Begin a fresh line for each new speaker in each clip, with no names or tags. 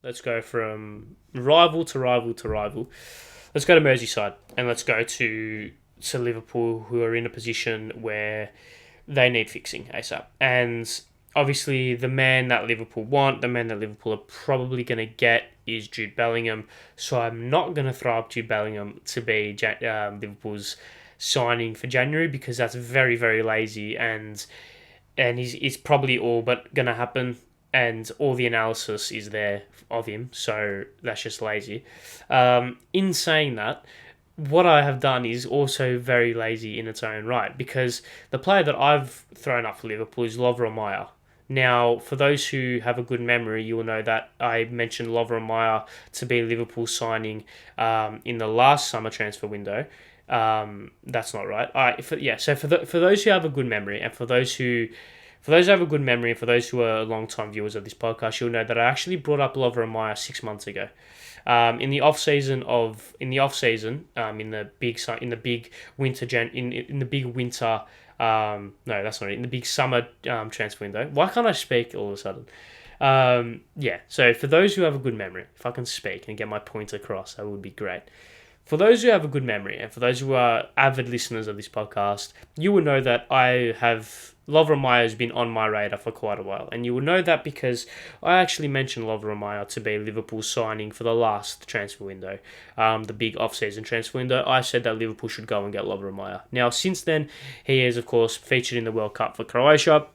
Let's go from rival to rival to rival. Let's go to Merseyside and let's go to Liverpool, who are in a position where they need fixing ASAP. And obviously, the man that Liverpool want, the man that Liverpool are probably going to get is Jude Bellingham. So I'm not going to throw up Jude Bellingham to be Liverpool's signing for January because that's very, very lazy and he's probably all but going to happen. And all the analysis is there of him, so that's just lazy. In saying that, what I have done is also very lazy in its own right because the player that I've thrown up for Liverpool is Lovro Majer. Now, for those who have a good memory, you will know that I mentioned Lovro Majer to be Liverpool signing in the last summer transfer window. That's not right. So for those who have a good memory and for those who have a good memory, and for those who are long-time viewers of this podcast, you'll know that I actually brought up Lovro Majer 6 months ago. In the off season, in the big winter no, that's not it. In the big summer transfer window. Why can't I speak all of a sudden? So for those who have a good memory, if I can speak and get my point across, that would be great. For those who have a good memory, and for those who are avid listeners of this podcast, you will know that Lovro Majer has been on my radar for quite a while. And you will know that because I actually mentioned Lovro Majer to be Liverpool's signing for the last transfer window, the big off-season transfer window. I said that Liverpool should go and get Lovro Majer. Now, since then, he is, of course, featured in the World Cup for Croatia.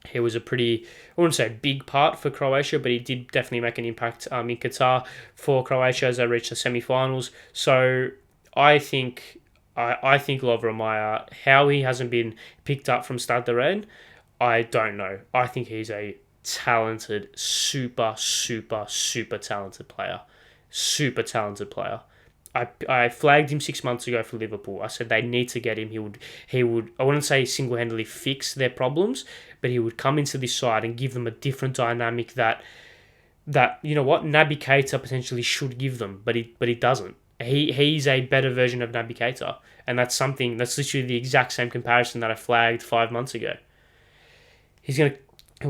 He was a pretty, I wouldn't say big part for Croatia, but he did definitely make an impact in Qatar for Croatia as they reached the semi-finals. So I think Lovro Majer, how he hasn't been picked up from Stade de Rennes, I don't know. I think he's a talented, super, super, super talented player. Super talented player. I flagged him 6 months ago for Liverpool. I said they need to get him. He would I wouldn't say single-handedly fix their problems, but he would come into this side and give them a different dynamic that you know what, Naby Keita potentially should give them, but he doesn't. He's a better version of Naby Keita, and that's literally the exact same comparison that I flagged 5 months ago. He'll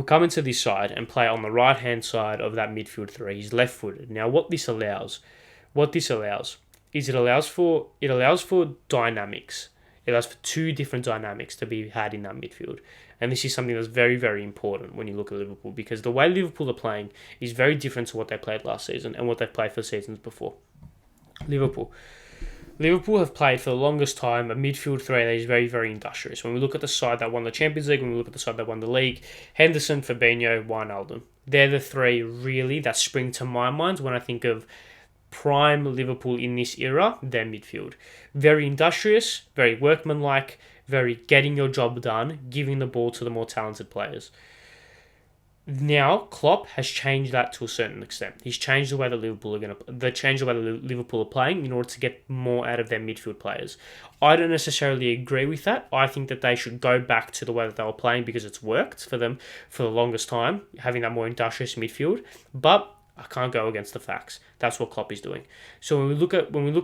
come into this side and play on the right-hand side of that midfield three. He's left-footed. Now, what this allows is it allows for dynamics. It allows for two different dynamics to be had in that midfield. And this is something that's very, very important when you look at Liverpool, because the way Liverpool are playing is very different to what they played last season and what they've played for seasons before. Liverpool have played for the longest time a midfield three that is very, very industrious. When we look at the side that won the Champions League, when we look at the side that won the League, Henderson, Fabinho, Wijnaldum. They're the three really that spring to my mind when I think of prime Liverpool in this era, their midfield. Very industrious, very workmanlike, very getting your job done, giving the ball to the more talented players. Now, Klopp has changed that to a certain extent. He's changed the way that Liverpool are playing in order to get more out of their midfield players. I don't necessarily agree with that. I think that they should go back to the way that they were playing because it's worked for them for the longest time, having that more industrious midfield. But I can't go against the facts. That's what Klopp is doing. So when we look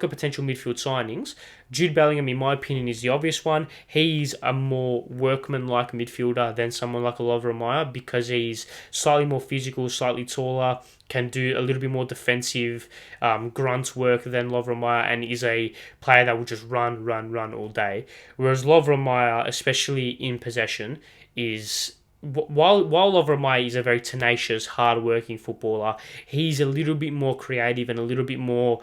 at potential midfield signings, Jude Bellingham, in my opinion, is the obvious one. He's a more workman-like midfielder than someone like a Lovro Majer because he's slightly more physical, slightly taller, can do a little bit more defensive grunt work than Lovro Majer, and is a player that will just run all day. Whereas Lovro Majer, especially in possession, is... While Lovro Majer is a very tenacious, hard-working footballer, he's a little bit more creative and a little bit more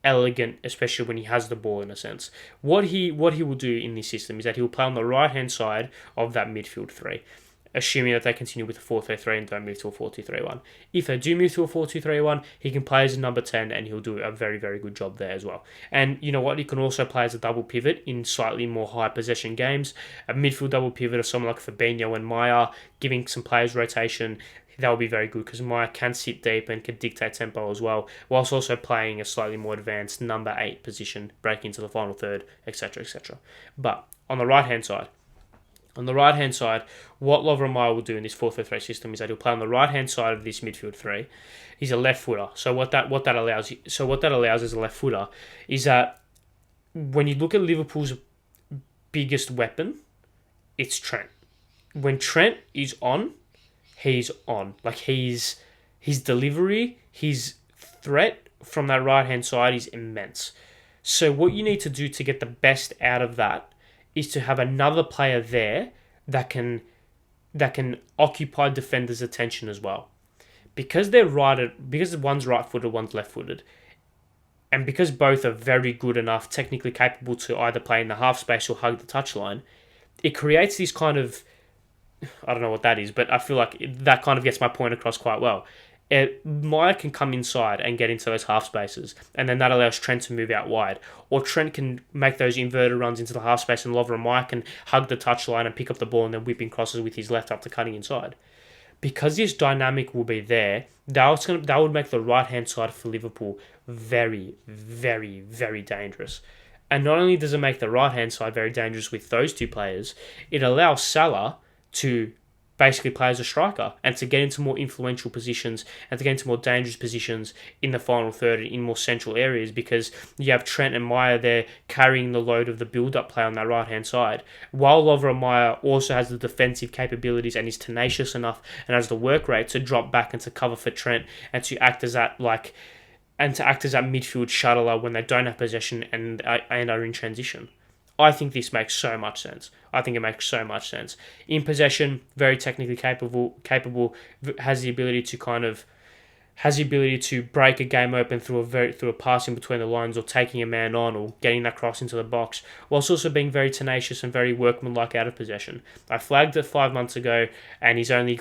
elegant, especially when he has the ball in a sense. What he will do in this system is that he'll play on the right-hand side of that midfield three, assuming that they continue with the 4-3-3 and don't move to a 4-2-3-1. If they do move to a 4-2-3-1, he can play as a number 10 and he'll do a very, very good job there as well. And you know what? He can also play as a double pivot in slightly more high possession games. A midfield double pivot of someone like Fabinho and Majer, giving some players rotation, that will be very good because Majer can sit deep and can dictate tempo as well, whilst also playing a slightly more advanced number 8 position, breaking into the final third, etc., etc. But on the right-hand side, what Lovro Majer will do in this 4-3-3 system is that he'll play on the right-hand side of this midfield three. He's a left footer. So what that allows as a left footer is that when you look at Liverpool's biggest weapon, it's Trent. When Trent is on, he's on. Like he's his delivery, his threat from that right-hand side is immense. So what you need to do to get the best out of that is to have another player there that can occupy defenders' attention as well. Because because one's right-footed, one's left-footed, and because both are very good enough, technically capable to either play in the half space or hug the touchline, it creates this kind of, I don't know what that is, but I feel like that kind of gets my point across quite well. Maya can come inside and get into those half spaces, and then that allows Trent to move out wide. Or Trent can make those inverted runs into the half space, and Lovro Majer can hug the touchline and pick up the ball and then whipping crosses with his left up to cutting inside. Because this dynamic will be there, that would make the right-hand side for Liverpool very, very, very dangerous. And not only does it make the right-hand side very dangerous with those two players, it allows Salah to basically play as a striker and to get into more influential positions and to get into more dangerous positions in the final third in more central areas, because you have Trent and Majer there carrying the load of the build-up play on that right-hand side, while Lovro Majer also has the defensive capabilities and is tenacious enough and has the work rate to drop back and to cover for Trent and to act as that midfield shuttler when they don't have possession and are in transition. I think this makes so much sense. I think it makes so much sense. In possession, very technically capable, has the ability to break a game open through a passing between the lines or taking a man on or getting that cross into the box, whilst also being very tenacious and very workmanlike out of possession. I flagged it 5 months ago, and he's only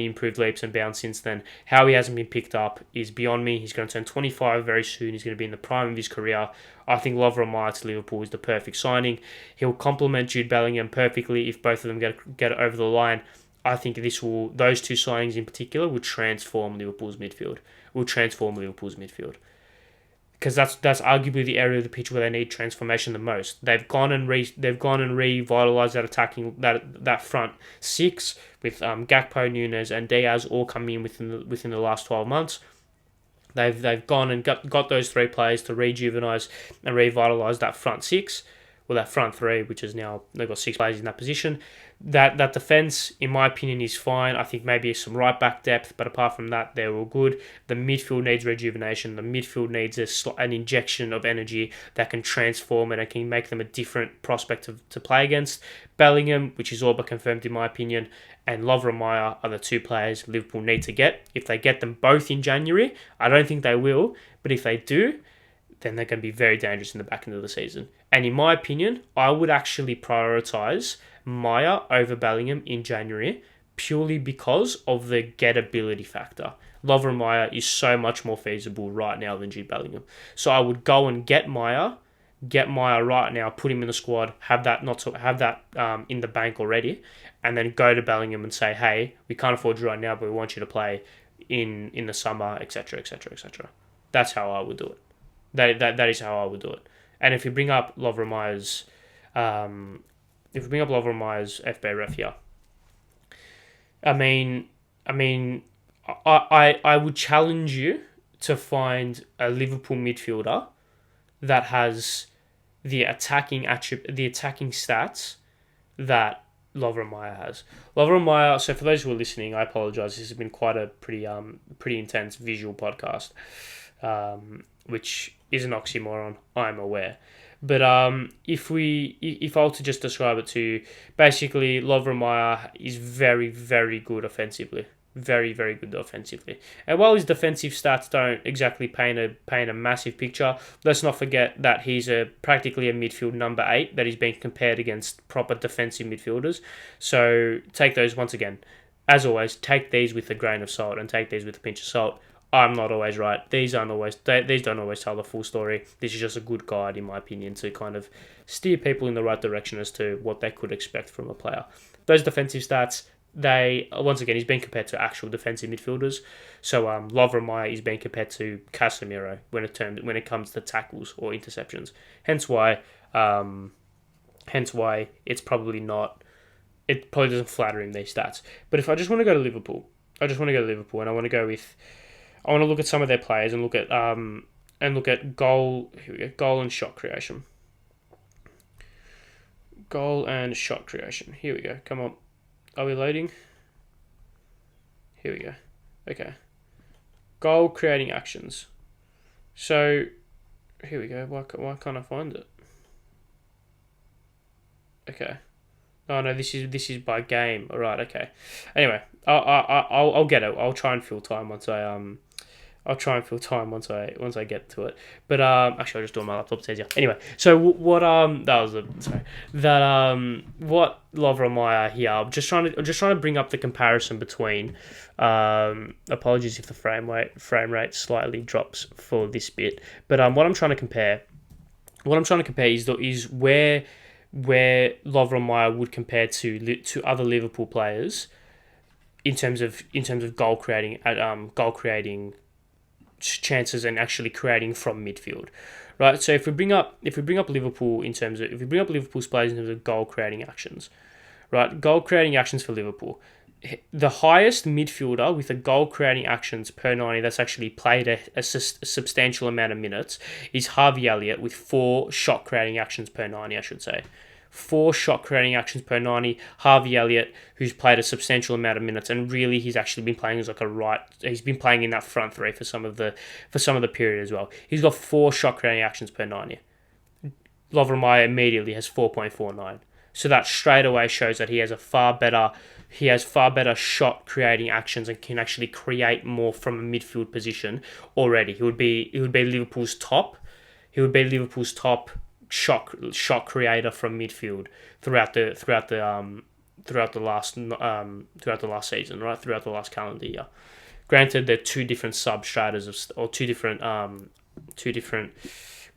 improved leaps and bounds since then. How he hasn't been picked up is beyond me. He's going to turn 25 very soon. He's going to be in the prime of his career. I think Lovro Majer to Liverpool is the perfect signing. He'll complement Jude Bellingham perfectly if both of them get over the line. I think those two signings in particular will transform Liverpool's midfield. Because that's arguably the area of the pitch where they need transformation the most. They've gone and revitalised that front six with Gakpo, Nunes, and Diaz all coming in within the last 12 months. They've gone and got those three players to rejuvenise and revitalise that front six, or that front three, which is now they've got 6 players in that position. That defence, in my opinion, is fine. I think maybe some right back depth, but apart from that, they're all good. The midfield needs rejuvenation. The midfield needs an injection of energy that can transform it and can make them a different prospect to play against. Bellingham, which is all but confirmed in my opinion, and Lovro Majer are the 2 players Liverpool need to get. If they get them both in January, I don't think they will, but if they do, then they're going to be very dangerous in the back end of the season. And in my opinion, I would actually prioritise Majer over Bellingham in January purely because of the gettability factor. Lovro Majer is so much more feasible right now than Jude Bellingham. So I would go and get Majer right now, put him in the squad, have that in the bank already, and then go to Bellingham and say, hey, we can't afford you right now, but we want you to play in the summer, etc., etc., etc. That's how I would do it. That is how I would do it. And if you bring up Lovro Majer's FB ref here, I would challenge you to find a Liverpool midfielder that has the attacking stats that Lovro Majer has. Lovro Majer. So for those who are listening, I apologise. This has been quite a pretty intense visual podcast, which is an oxymoron, I'm aware. But if I were to just describe it to you, basically Lovro Majer is very, very good offensively. Very, very good offensively. And while his defensive stats don't exactly paint a massive picture, let's not forget that he's practically a midfield number 8 that is being compared against proper defensive midfielders. So take those, once again, as always, take these with a grain of salt and take these with a pinch of salt. I'm not always right. These don't always tell the full story. This is just a good guide, in my opinion, to kind of steer people in the right direction as to what they could expect from a player. Those defensive stats, once again, he's being compared to actual defensive midfielders. So Lovro Majer is being compared to Casemiro when it comes to tackles or interceptions. Hence why it's probably not. It probably doesn't flatter him, these stats. But if I just want to go to Liverpool, and I want to look at some of their players and look at goal. Here we go. Goal and shot creation. Here we go. Come on. Are we loading? Here we go. Okay. Goal creating actions. So here we go. Why can't I find it? Okay. Oh no, this is by game. All right. Okay. Anyway, I'll get it. I'll try and fill time once I get to it. But actually, I'll just do it on my laptop. It's easier. Anyway, so what what Lovro Majer here. I'm just trying to bring up the comparison between. Apologies if the frame rate slightly drops for this bit. But what I'm trying to compare is where Lovro Majer would compare to other Liverpool players in terms of goal creating chances and actually creating from midfield, right? So if we bring up Liverpool Liverpool's players in terms of goal creating actions, right? Goal creating actions for Liverpool, the highest midfielder with a goal creating actions per 90 that's actually played a substantial amount of minutes is Harvey Elliott with 4 shot creating actions per 90, I should say. 4 shot creating actions per 90. Harvey Elliott, who's played a substantial amount of minutes, and really he's actually been playing as he's been playing in that front three for some of the period as well. He's got 4 shot creating actions per 90. Lovro Majer immediately has 4.49. So that straight away shows that he has far better shot creating actions and can actually create more from a midfield position already. He would be Liverpool's top. He would be Liverpool's top shot creator from midfield throughout the last season, right? Throughout the last calendar year. Granted, they're two different substratas or two different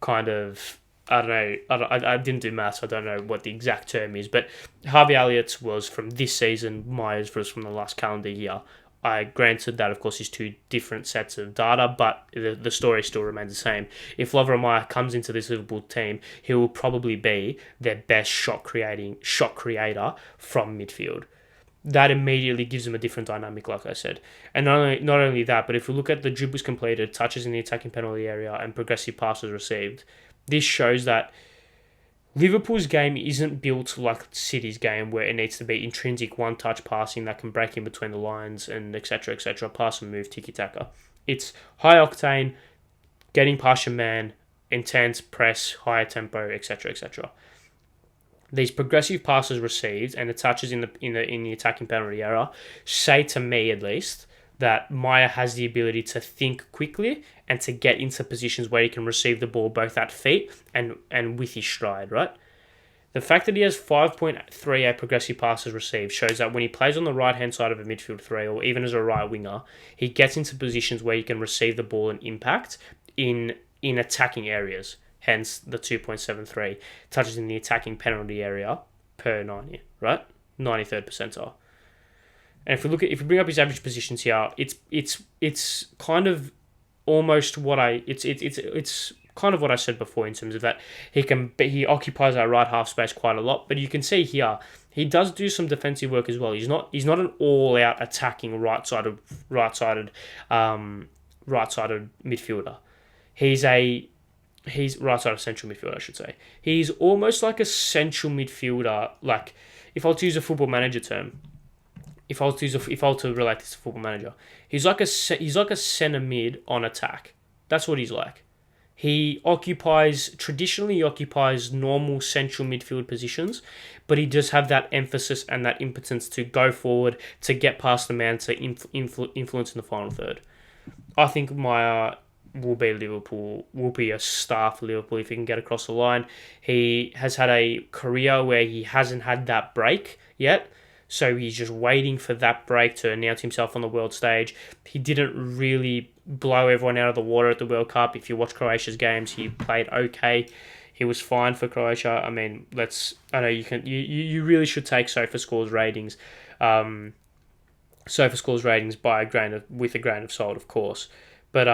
kind of. I don't know. I didn't do maths. I don't know what the exact term is, but Harvey Elliott's was from this season. Majer's was from the last calendar year. I granted that, of course, is 2 different sets of data, but the story still remains the same. If Lovro Majer comes into this Liverpool team, he will probably be their best shot creator from midfield. That immediately gives them a different dynamic, like I said. And not only that, but if we look at the dribbles completed, touches in the attacking penalty area, and progressive passes received, this shows that Liverpool's game isn't built like City's game, where it needs to be intrinsic one-touch passing that can break in between the lines and etc. Pass and move, tiki-taka. It's high octane, getting past your man, intense press, higher tempo, etc. These progressive passes received and the touches in the attacking penalty area say to me, at least, that Majer has the ability to think quickly and to get into positions where he can receive the ball both at feet and with his stride, right? The fact that he has 5.38 progressive passes received shows that when he plays on the right-hand side of a midfield 3 or even as a right winger, he gets into positions where he can receive the ball and impact in attacking areas, hence the 2.73 touches in the attacking penalty area per 90, right? 93rd percentile. And if we bring up his average positions here, it's kind of almost it's kind of what I said before in terms of that he occupies our right half space quite a lot, but you can see here he does do some defensive work as well. He's not an all out attacking right-sided midfielder. He's right-sided central midfielder, I should say. He's almost like a central midfielder. Like if I was to use a Football Manager term. If I was to relate this to Football Manager, he's like a centre mid on attack. That's what he's like. He traditionally occupies normal central midfield positions, but he does have that emphasis and that impotence to go forward, to get past the man, to influence in the final third. I think Majer will be a star for Liverpool if he can get across the line. He has had a career where he hasn't had that break yet. So he's just waiting for that break to announce himself on the world stage. He didn't really blow everyone out of the water at the World Cup. If you watch Croatia's games, he played okay. He was fine for Croatia. I mean, I know you really should take SofaScore's ratings. SofaScore's ratings with a grain of salt, of course. But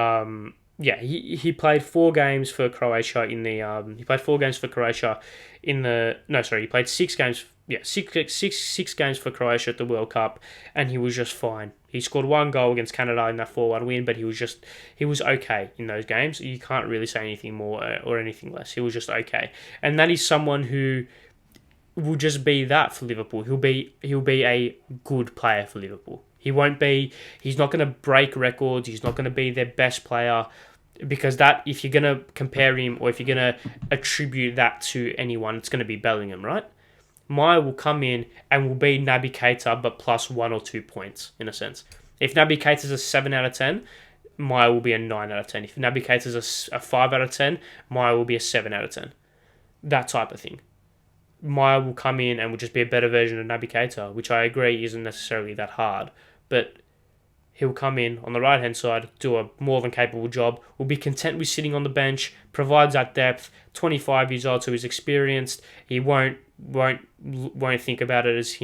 yeah, he played 4 games for Croatia in the he played 4 games for Croatia in the he played 6 games. Yeah, six games for Croatia at the World Cup, and he was just fine. He scored 1 goal against Canada in that 4-1 win, but he was okay in those games. You can't really say anything more or anything less. He was just okay, and that is someone who will just be that for Liverpool. He'll be a good player for Liverpool. He won't be. He's not going to break records. He's not going to be their best player, because that, if you're going to compare him or if you're going to attribute that to anyone, it's going to be Bellingham, right? Majer will come in and will be Naby Keita, but plus 1 or 2 points, in a sense. If Naby Keita's a 7 out of 10, Majer will be a 9 out of 10. If Naby Keita's a 5 out of 10, Majer will be a 7 out of 10. That type of thing. Majer will come in and will just be a better version of Naby Keita, which I agree isn't necessarily that hard, but he'll come in on the right-hand side, do a more than capable job, will be content with sitting on the bench, provides that depth, 25 years old, so he's experienced. He won't think about it as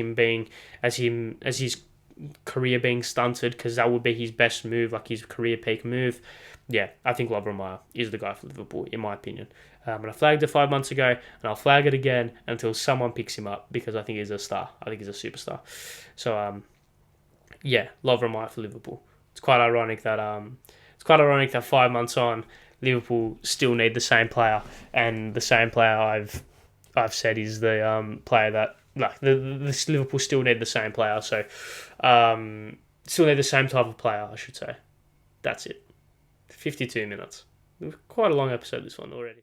his career being stunted, because that would be his best move, like his career peak move. Yeah, I think Lovro Majer is the guy for Liverpool, in my opinion. And I flagged it 5 months ago, and I'll flag it again until someone picks him up, because I think he's a star. I think he's a superstar. So, yeah, Lovro Majer for Liverpool. It's quite ironic that 5 months on, Liverpool still need the same player, and the same player I've said is the player that, like, the Liverpool still need the same player. So, still need the same type of player, I should say. That's it. 52 minutes. Quite a long episode, this one already.